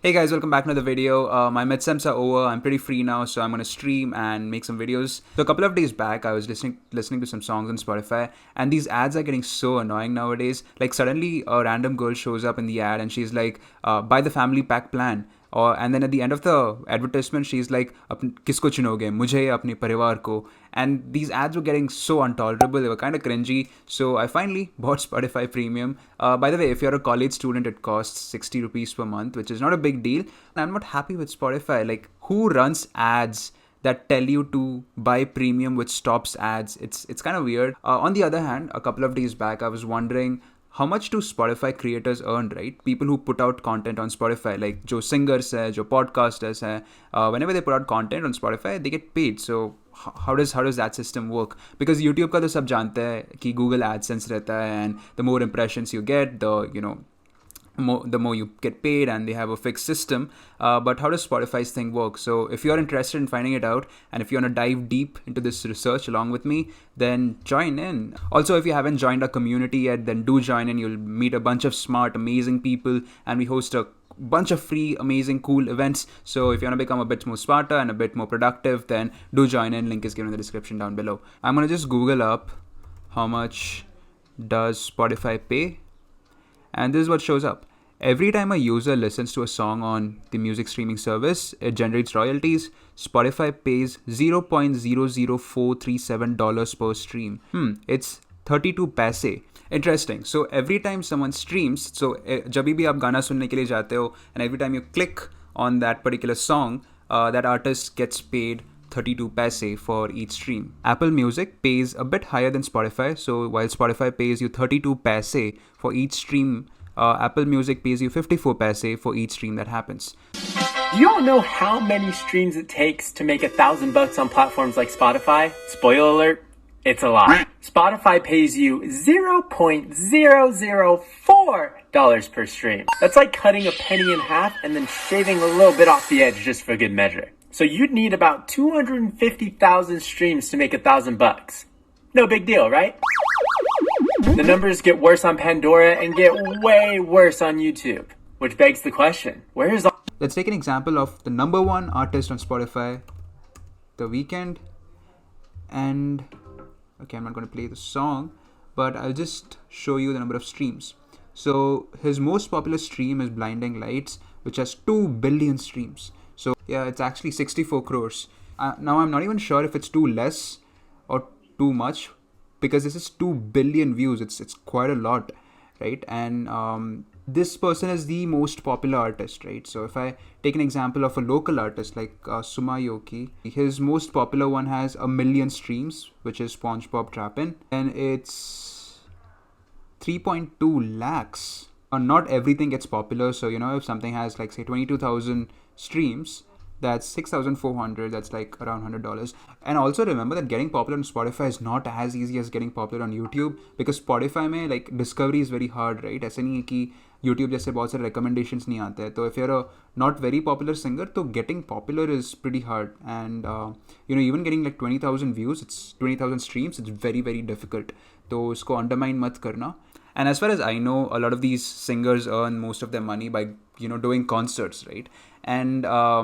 Hey guys, welcome back to another video. My midsems are over. I'm pretty free now, so I'm gonna stream and make some videos. So a couple of days back, I was listening to some songs on Spotify, and these ads are getting so annoying nowadays. Like suddenly, a random girl shows up in the ad, and she's like, "Buy the family pack plan." And then at the end of the advertisement, she's like, "Kisko chunoge? Mujhe ya apne parivar ko?" And these ads were getting so intolerable. They were kind of cringy. So I finally bought Spotify Premium. By the way, if you're a college student, it costs 60 rupees per month, which is not a big deal. And I'm not happy with Spotify. Like, who runs ads that tell you to buy premium which stops ads? It's kind of weird. On the other hand, a couple of days back, I was wondering how much do Spotify creators earn, right? People who put out content on Spotify, like जो singers है, जो podcasters है, whenever they put out content on Spotify, they get paid. So how does that system work? Because YouTube का तो सब जानते हैं कि Google AdSense रहता है, and the more impressions you get, the more you get paid, and they have a fixed system. But how does Spotify's thing work? So if you're interested in finding it out, and if you want to dive deep into this research along with me, then join in. Also, if you haven't joined our community yet, then do join in. You'll meet a bunch of smart, amazing people, and we host a bunch of free, amazing, cool events. So if you want to become a bit more smarter and a bit more productive, then do join in. Link is given in the description down below. I'm going to just Google up how much does Spotify pay, and this is what shows up. Every time a user listens to a song on the music streaming service, it generates royalties. Spotify pays $0.00437 per stream. It's 32 paise. Interesting. So every time someone streams, so जब भी आप गाना सुनने के लिए जाते हो, and every time you click on that particular song, that artist gets paid 32 paise for each stream. Apple Music pays a bit higher than Spotify. So while Spotify pays you 32 paise for each stream, Apple Music pays you 54 paise for each stream that happens. Do you all know how many streams it takes to make $1,000 on platforms like Spotify? Spoiler alert, it's a lot. Spotify pays you $0.004 per stream. That's like cutting a penny in half and then shaving a little bit off the edge just for good measure. So you'd need about 250,000 streams to make $1,000. No big deal, right? The numbers get worse on Pandora and get way worse on YouTube, which begs the question, where is all... Let's take an example of the number one artist on Spotify, The Weeknd. And okay, I'm not going to play the song, but I'll just show you the number of streams. So his most popular stream is Blinding Lights, which has 2 billion streams. So yeah, it's actually 64 crores. Now I'm not even sure if it's too less or too much, because this is 2 billion views. It's quite a lot, right? And this person is the most popular artist, right? So if I take an example of a local artist like Sumayoki, his most popular one has 1 million streams, which is SpongeBob Trappin', and it's 3.2 lakhs. Not everything gets popular, so if something has like say 22,000 streams, that's 6,400. That's like around $100. And also remember that getting popular on Spotify is not as easy as getting popular on YouTube, because Spotify में like discovery is very hard, right? ऐसे नहीं है कि YouTube जैसे बहुत सारे recommendations नहीं आते हैं. तो if you're a not very popular singer, तो getting popular is pretty hard. And even getting like 20,000 views, it's 20,000 streams, it's very very difficult. तो उसको undermine मत करना. And as far as I know, a lot of these singers earn most of their money by doing concerts, right? And a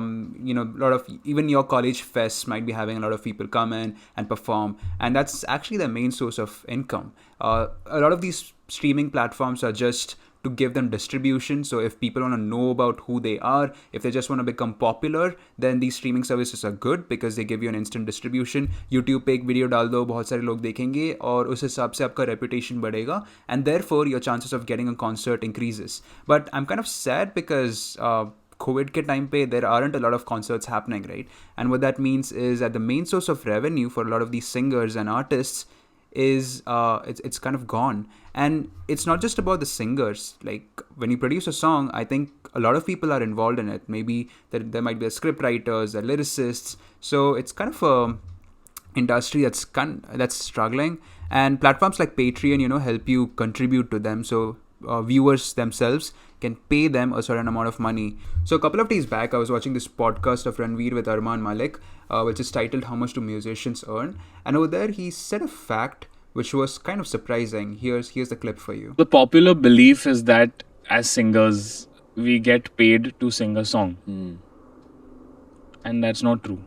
lot of even your college fests might be having a lot of people come in and perform, and that's actually the main source of income. A lot of these streaming platforms are just to give them distribution. So if people want to know about who they are, if they just want to become popular, then these streaming services are good because they give you an instant distribution. YouTube पे एक video डाल दो, बहुत सारे लोग देखेंगे और उस हिसाब से आपका reputation बढ़ेगा, and therefore your chances of getting a concert increases. But I'm kind of sad because COVID ke time pe there aren't a lot of concerts happening, right? And what that means is that the main source of revenue for a lot of these singers and artists is it's kind of gone. And it's not just about the singers. Like when you produce a song, I think a lot of people are involved in it. Maybe there might be script writers, the lyricists. So it's kind of a industry that's struggling, and platforms like Patreon help you contribute to them, so viewers themselves can pay them a certain amount of money. So a couple of days back, I was watching this podcast of Ranveer with Arman Malik, which is titled How Much Do Musicians Earn? And over there he said a fact which was kind of surprising. Here's the clip for you. The popular belief is that as singers, we get paid to sing a song. And that's not true.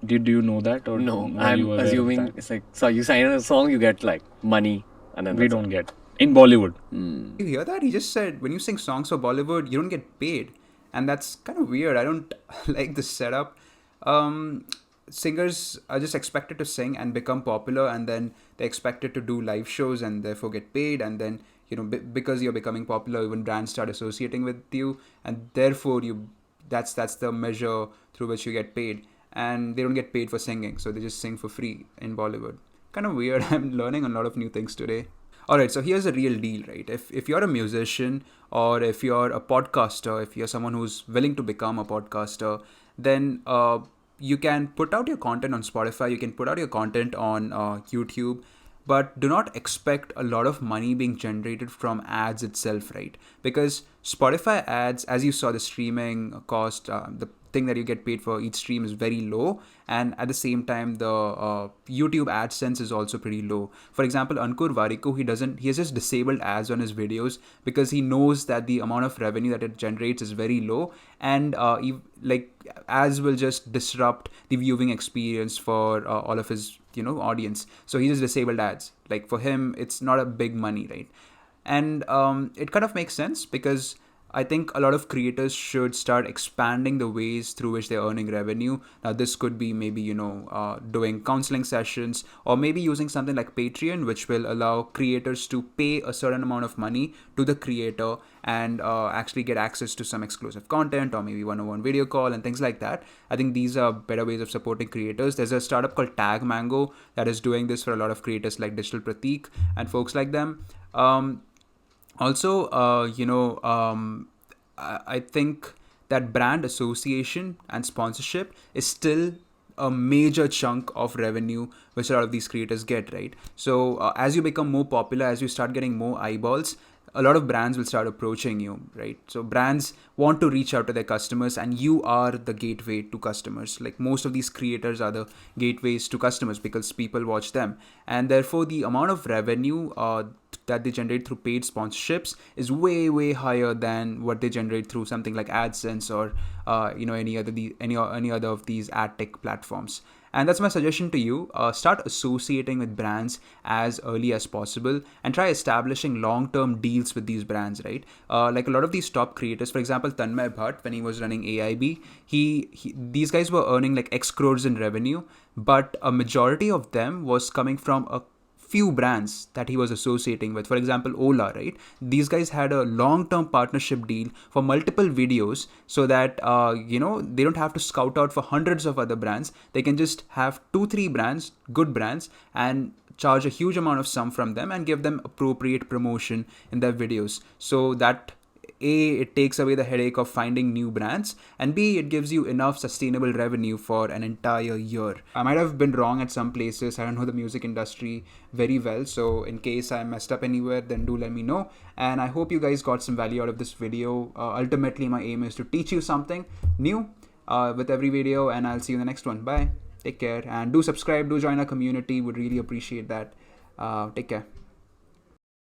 Did you know that, or No, were I'm you aware of assuming that? it's like, so you sign a song, you get like money, and then We that's don't get in Bollywood. You hear that? He just said when you sing songs for Bollywood, you don't get paid, and that's kind of weird. I don't like this setup. Singers are just expected to sing and become popular, and then they're expected to do live shows and therefore get paid. And then because you're becoming popular, even brands start associating with you, and therefore that's the measure through which you get paid. And they don't get paid for singing, so they just sing for free in Bollywood. Kind of weird. I'm learning a lot of new things today. All right, so here's the real deal, right? If you're a musician, or if you're a podcaster, if you're someone who's willing to become a podcaster, then you can put out your content on Spotify, you can put out your content on YouTube, but do not expect a lot of money being generated from ads itself, right? Because Spotify ads, as you saw, the streaming cost, the thing that you get paid for each stream is very low, and at the same time the YouTube AdSense is also pretty low. For example, Ankur Warikoo, he has just disabled ads on his videos because he knows that the amount of revenue that it generates is very low, and ads will just disrupt the viewing experience for all of his audience. So he just disabled ads. Like, for him, it's not a big money, right? And it kind of makes sense, because I think a lot of creators should start expanding the ways through which they're earning revenue. Now, this could be maybe, doing counseling sessions, or maybe using something like Patreon, which will allow creators to pay a certain amount of money to the creator and actually get access to some exclusive content, or maybe one-on-one video call and things like that. I think these are better ways of supporting creators. There's a startup called Tag Mango that is doing this for a lot of creators like Digital Pratik and folks like them. Also, I think that brand association and sponsorship is still a major chunk of revenue which a lot of these creators get, right? So as you become more popular, as you start getting more eyeballs, a lot of brands will start approaching you, right? So brands want to reach out to their customers, and you are the gateway to customers. Like, most of these creators are the gateways to customers because people watch them, and therefore the amount of revenue that they generate through paid sponsorships is way higher than what they generate through something like AdSense or any other of these ad tech platforms. And that's my suggestion to you. Start associating with brands as early as possible, and try establishing long-term deals with these brands, right? Like a lot of these top creators, for example, Tanmay Bhatt, when he was running AIB, these guys were earning like X crores in revenue, but a majority of them was coming from a few brands that he was associating with. For example, Ola, right? These guys had a long-term partnership deal for multiple videos, so that they don't have to scout out for hundreds of other brands. They can just have 2-3 brands, good brands, and charge a huge amount of sum from them and give them appropriate promotion in their videos, so that A, it takes away the headache of finding new brands, and B, it gives you enough sustainable revenue for an entire year. I might have been wrong at some places. I don't know the music industry very well, so in case I messed up anywhere, then do let me know. And I hope you guys got some value out of this video. Ultimately, my aim is to teach you something new with every video, and I'll see you in the next one. Bye. Take care, and do subscribe, do join our community. Would really appreciate that. Take care.